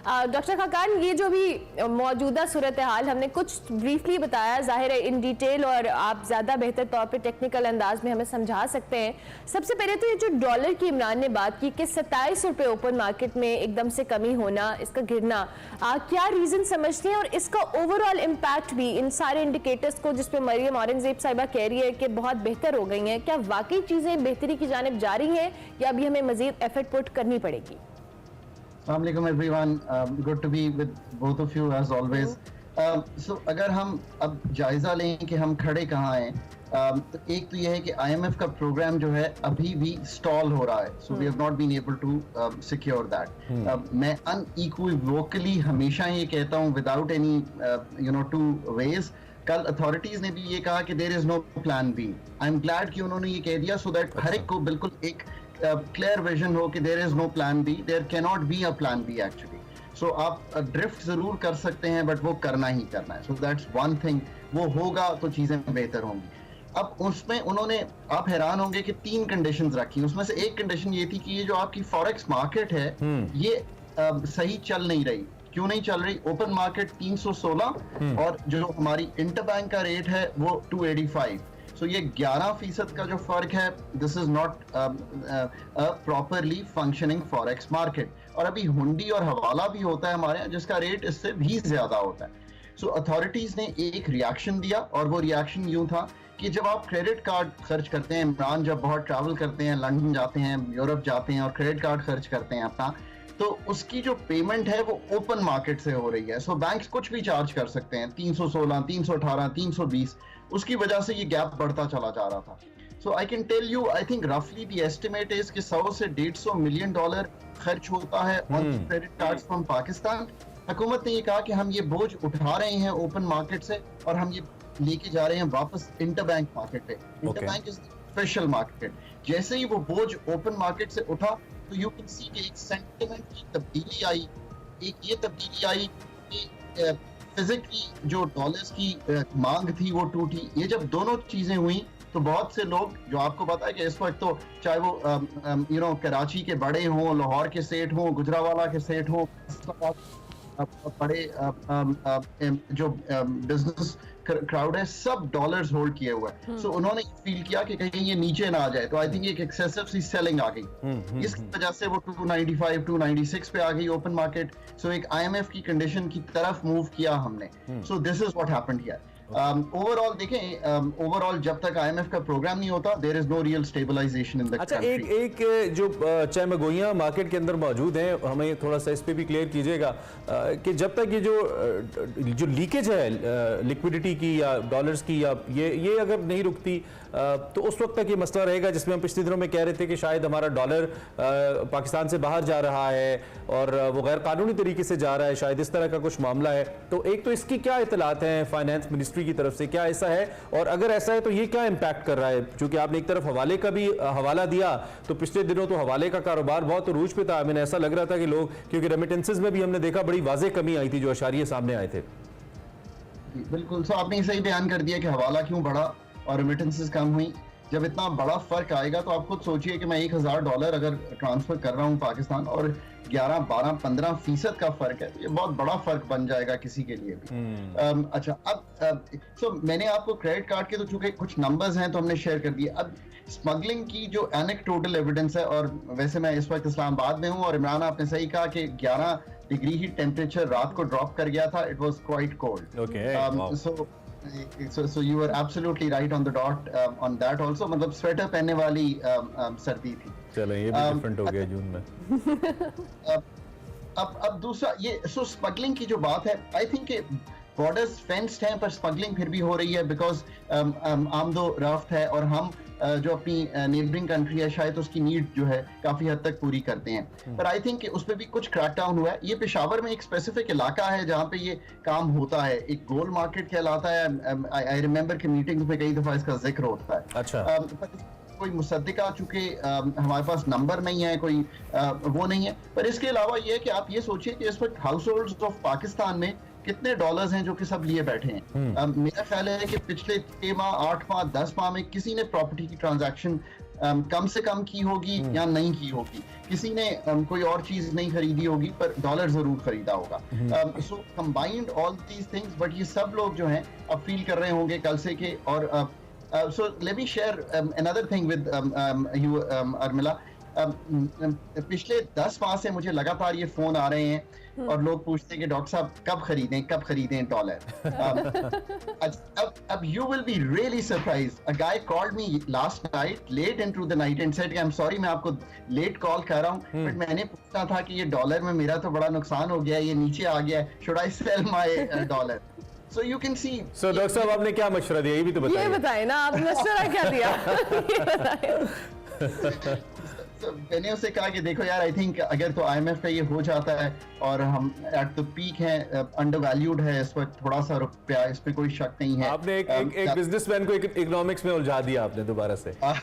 Doctor Khaqan, ये जो भी मौजूदा सूरत हाल हमने कुछ ब्रीफली बताया, जाहिर है इन डिटेल और आप ज़्यादा बेहतर तौर पे टेक्निकल अंदाज में हमें समझा सकते हैं। सबसे पहले तो ये जो डॉलर की इमरान ने बात की कि 27 रुपये ओपन मार्केट में एकदम से कमी होना, इसका गिरना, क्या रीज़न समझते हैं और इसका ओवरऑल इम्पैक्ट भी इन सारे इंडिकेटर्स को जिस पे मरियम औरंगजेब साहिबा कह रही है कि बहुत बेहतर हो गई हैं, क्या वाकई चीज़ें बेहतरी की जानिब जा रही हैं या अभी हमें मज़ीद एफर्ट पुट करनी पड़ेगी? Assalamu alaikum everyone, good to be with both of you as always. So अगर हम अब जायजा लें कि हम खड़े कहाँ हैं, तो एक तो ये है कि IMF का प्रोग्राम जो है अभी भी स्टॉल हो रहा है, so we have not been able to secure that. मैं unequivocally हमेशा ये कहता हूँ without any two ways. कल अथॉरिटीज ने भी ये कहा कि there is no plan B. I am glad कि उन्होंने ये कह दिया सो दैट हर एक को बिल्कुल एक क्लियर विजन हो कि there is no plan B, there can not be a plan B actually. So आप ड्रिफ्ट जरूर कर सकते हैं बट वो करना ही करना है. सो दैट्स वन थिंग, वो होगा तो चीजें बेहतर होंगी. अब उसमें उन्होंने, आप हैरान होंगे कि 3 कंडीशंस रखी. उसमें से एक कंडीशन ये थी कि ये जो आपकी फॉरेक्स मार्केट है ये सही चल नहीं रही. क्यों नहीं चल रही? ओपन मार्केट 316 और जो हमारी इंटरबैंक का रेट है वो 285. सो ये 11% का जो फर्क है, this is not properly functioning forex market. और अभी हुंडी और हवाला भी होता है हमारे यहाँ जिसका रेट इससे भी ज्यादा होता है. सो अथॉरिटीज ने एक रिएक्शन दिया और वो रिएक्शन यूं था कि जब आप क्रेडिट कार्ड खर्च करते हैं, इमरान जब बहुत ट्रैवल करते हैं, लंदन जाते हैं, यूरोप जाते हैं और क्रेडिट कार्ड खर्च करते हैं अपना, तो उसकी जो पेमेंट है वो ओपन मार्केट से हो रही है. सो बैंक्स कुछ भी चार्ज कर सकते हैं, 316, 318, 320. उसकी वजह से ये गैप बढ़ता चला जा रहा था. So I can tell you, I think रफली द एस्टिमेट इज कि 100 से $150 मिलियन खर्च होता है on credit cards from Pakistan. हुकूमत ने ये कहा कि हम ये बोझ उठा रहे हैं ओपन मार्केट से और हम ये लेके जा रहे हैं वापस इंटरबैंक मार्केट पे. Interbank is special market. जैसे ही वो बोझ ओपन मार्केट से उठा तो यू कैन सी कि एक सेंटिमेंट की तब्दीली आई. एक ये तब्दीली आई कि फिजिकली जो डॉलर्स की मांग थी वो टूटी. ये जब दोनों चीजें हुई तो बहुत से लोग, जो आपको पता है कि इस वक्त तो चाहे वो कराची के बड़े हों, लाहौर के सेठ हों, गुजरावाला के सेठ हों, बड़े जो बिजनेस क्राउड है, सब डॉलर्स होल्ड किए हुए हैं. सो उन्होंने फील किया कि कहीं ये नीचे ना आ जाए. तो आई थिंक एक एक्सेसिव सी सेलिंग आ गई. इसकी वजह से वो 295, 296 पे आ गई ओपन मार्केट. सो एक IMF की कंडीशन की तरफ मूव किया हमने. So this is what happened here. Overall देखें, ओवरऑल जब तक IMF का प्रोग्राम नहीं होता, there is no real stabilization in the country. अच्छा, एक जो चमगोइयां मार्केट के अंदर मौजूद हैं, हमें थोड़ा सा इस पे भी क्लियर कीजिएगा कि जब तक ये जो लीकेज है लिक्विडिटी की या डॉलर्स की, या ये अगर नहीं रुकती तो उस वक्त तक ये मसला रहेगा जिसमें हम पिछले दिनों में कह रहे थे कि शायद हमारा डॉलर पाकिस्तान से बाहर जा रहा है और वो गैर कानूनी तरीके से जा रहा है, शायद इस तरह का कुछ मामला है. तो एक तो इसकी क्या इतलात हैं फाइनेंस मिनिस्ट्री की तरफ से, क्या ऐसा है? और अगर ऐसा है तो ये क्या इम्पैक्ट कर रहा है? क्योंकि आपने एक तरफ हवाले का भी हवाला दिया, तो पिछले दिनों तो हवाले का कारोबार बहुत अरूज पे था. हमें ऐसा लग रहा था कि लोग, क्योंकि रेमिटेंसेस में भी हमने देखा बड़ी वाज़ेह कमी आई थी, जो अशारिये सामने आए थे. बिल्कुल. सो आपने सही बयान कर दिया कि हवाला क्यों बढ़ा और रेमिटेंसेस कम हुई. जब इतना बड़ा फर्क आएगा तो आप खुद सोचिए कि मैं $1000 अगर ट्रांसफर कर रहा हूँ पाकिस्तान और 11, 12, 15% का फर्क है, ये बहुत बड़ा फर्क बन जाएगा किसी के लिए भी. अच्छा, अब मैंने आपको क्रेडिट कार्ड के तो चूंकि कुछ नंबर्स हैं तो हमने शेयर कर दिए. अब स्मगलिंग की जो एनेक्डोटल एविडेंस है, और वैसे मैं इस वक्त इस्लामाबाद में हूँ और इमरान आपने सही कहा कि 11 डिग्री ही टेम्परेचर रात को ड्रॉप कर गया था. It was quite cold. So you were absolutely right on the dot on that also. मतलब स्वेटर पहनने वाली सर्दी थी. चलो, ये भी डिफरेंट हो गया जून में. अब दूसरा ये स्मगलिंग की जो बात है, आई थिंक बॉर्डर्स फेंस्ड हैं पर स्मगलिंग फिर भी हो रही है बिकॉज आमदो रफ्त है और हम जो अपनी नेबरिंग कंट्री है शायद उसकी नीड जो है काफी हद तक पूरी करते हैं. पर आई थिंक उस पर भी कुछ क्रैकडाउन हुआ है. ये पेशावर में एक स्पेसिफिक इलाका है जहाँ पे ये काम होता है, एक गोल मार्केट कहलाता है. आई रिमेंबर कि मीटिंग्स में कई दफा इसका जिक्र होता है. अच्छा. कोई मुसद्दिका, चूंकि हमारे पास नंबर नहीं है, कोई वो नहीं है. पर इसके अलावा ये है कि आप ये सोचिए कि इस वक्त हाउस होल्ड्स ऑफ पाकिस्तान में कितने डॉलर्स हैं जो कि सब लिए बैठे हैं. मेरा ख्याल है कि पिछले 6 माह, 8 माह, 10 माह में किसी ने प्रॉपर्टी की ट्रांजैक्शन कम से कम की होगी या नहीं की होगी, किसी ने कोई और चीज नहीं खरीदी होगी पर डॉलर जरूर खरीदा होगा। So combined all these things, but ये सब लोग जो हैं अब फील कर रहे होंगे कल से के। और so let me share another thing with you Urmila. पिछले 10 माह से मुझे लगातार ये फोन आ रहे हैं और लोग पूछते हैं कि डॉक्टर साहब कब खरीदें डॉलर। अब you will be really surprised. A guy called me last night, late into the night, and said, "I'm sorry, मैं आपको लेट कॉल कर रहा हूँ, बट मैंने पूछना था कि ये डॉलर में मेरा तो बड़ा नुकसान हो गया है, ये नीचे आ गया है, should I sell my dollar?" So you can see. So doctor साहब आपने क्या मशवरा दिया, ये भी तो बताइए। ये बताएं ना, आप मशवरा क्या दिया? ये बताएं। तो मैंने उससे कहा कि देखो यार, आई थिंक अगर तो आईएमएफ का ये हो जाता है और हम एट द पीक हैं, अंडर वैल्यूड है इस वक्त थोड़ा सा रुपया, इस पे कोई शक नहीं है। आपने एक बिजनेसमैन को इकोनॉमिक्स में उलझा दिया आपने दोबारा से। अच्छा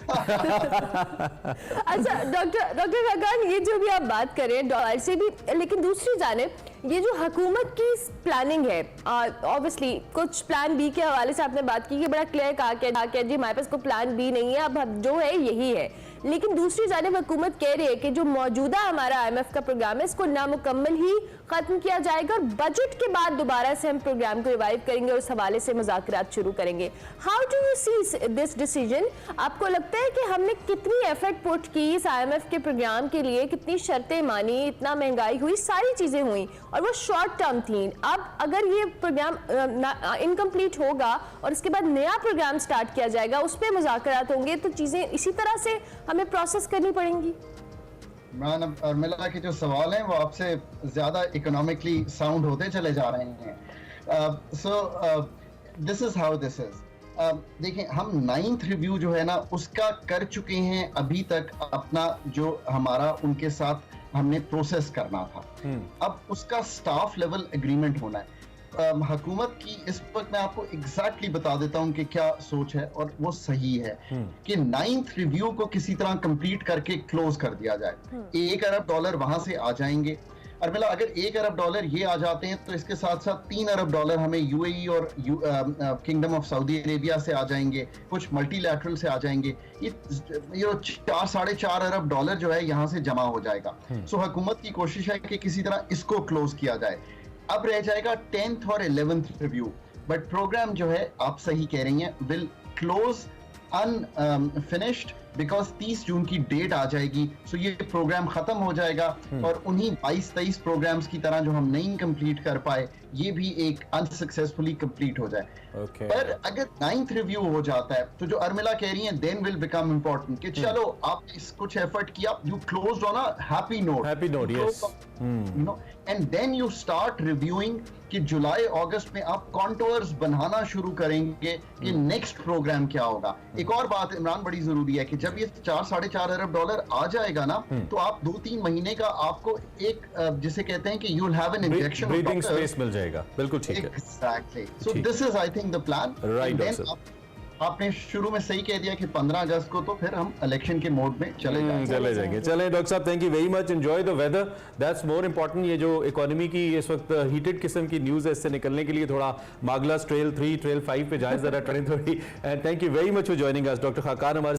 डॉक्टर खकान, ये जो भी आप बात करें डॉलर से भी, लेकिन दूसरी जानिब ये जो हुकूमत की प्लानिंग है, ऑब्वियसली कुछ प्लान बी के हवाले से आपने बात की कि बड़ा क्लियर कहा कि जी हमारे पास कोई प्लान बी नहीं है, अब जो है यही है। लेकिन दूसरी जानिब हुकूमत कह रही है कि जो मौजूदा हमारा आईएमएफ का प्रोग्राम है इसको नामुकम्मल ही खत्म किया जाएगा और बजट के बाद दोबारा से हम प्रोग्राम को रिवाइव करेंगे और उस हवाले से मुज़ाकरात शुरू करेंगे। How do you see this decision? आपको लगता है कि हमने कितनी एफर्ट पुट की इस आईएमएफ के प्रोग्राम के लिए, कितनी शर्तें मानी, इतना महंगाई हुई, सारी चीजें हुई और वो शॉर्ट टर्म थी। अब अगर ये प्रोग्राम इनकम्प्लीट होगा और उसके बाद नया प्रोग्राम स्टार्ट किया जाएगा, उस पर मुज़ाकरात होंगे, तो चीजें इसी तरह से हमें प्रोसेस करनी पड़ेंगी। इमरान अर्मिला के जो सवाल हैं वो आपसे ज्यादा इकोनॉमिकली साउंड होते चले जा रहे हैं। सो this is how this is. देखिए, हम 9th रिव्यू जो है ना उसका कर चुके हैं अभी तक, अपना जो हमारा उनके साथ हमने प्रोसेस करना था। अब उसका स्टाफ लेवल एग्रीमेंट होना है। हुकूमत की इस वक्त मैं आपको एग्जैक्टली बता देता हूं कि क्या सोच है और वो सही है कि 9th रिव्यू को किसी तरह कंप्लीट करके क्लोज कर दिया जाए। $1 अरब वहां से आ जाएंगे। अर्मिला, अगर $1 अरब ये आ जाते हैं तो इसके साथ साथ $3 अरब हमें यूएई और किंगडम ऑफ सऊदी अरेबिया से आ जाएंगे, कुछ मल्टीलैटरल से आ जाएंगे। ये 4-4.5 अरब डॉलर जो है यहाँ से जमा हो जाएगा। सो हुकूमत की कोशिश है कि किसी तरह इसको क्लोज किया जाए। अब रह जाएगा 10th और 11th रिव्यू, बट प्रोग्राम जो है आप सही कह रही हैं विल क्लोज अनफिनिश्ड बिकॉज 30 जून की डेट आ जाएगी। सो ये प्रोग्राम खत्म हो जाएगा और उन्हीं 22-23 प्रोग्राम्स की तरह जो हम नहीं कंप्लीट कर पाए ये भी एक अनसक्सेसफुली कंप्लीट हो जाए। पर अगर 9th रिव्यू हो जाता है तो जो अर्मिला कह रही हैं देन विल बिकम इम्पोर्टेंट कि चलो आप कुछ एफर्ट किया, you closed on a happy note, yes, you know, and then you start reviewing कि जुलाई अगस्त में आप कॉन्टोर्स बनाना शुरू करेंगे कि नेक्स्ट प्रोग्राम क्या होगा। एक और बात इमरान बड़ी जरूरी है कि जब ये 4-4.5 अरब आ जाएगा ना तो आप 2-3 महीने का आपको एक जिसे कहते हैं कि you will have an injection, breathing space मिल जाएगा। बिल्कुल ठीक है, exactly. So this is I think the plan. Right. आपने शुरू में सही कह दिया कि 15 अगस्त को तो फिर हम इलेक्शन के मोड में चले जाएंगे। चलें डॉक्टर साहब, thank you very much, enjoy the weather, that's more important. ये जो इकोनॉमी की इस वक्त हीटेड किस्म की न्यूज़ है, इससे निकलने के लिए थोड़ा मागलास ट्रेल 3, ट्रेल 5 पे जाए जरा ट्रेन थोड़ी। And thank you very much for joining us doctor Khaqan हमारे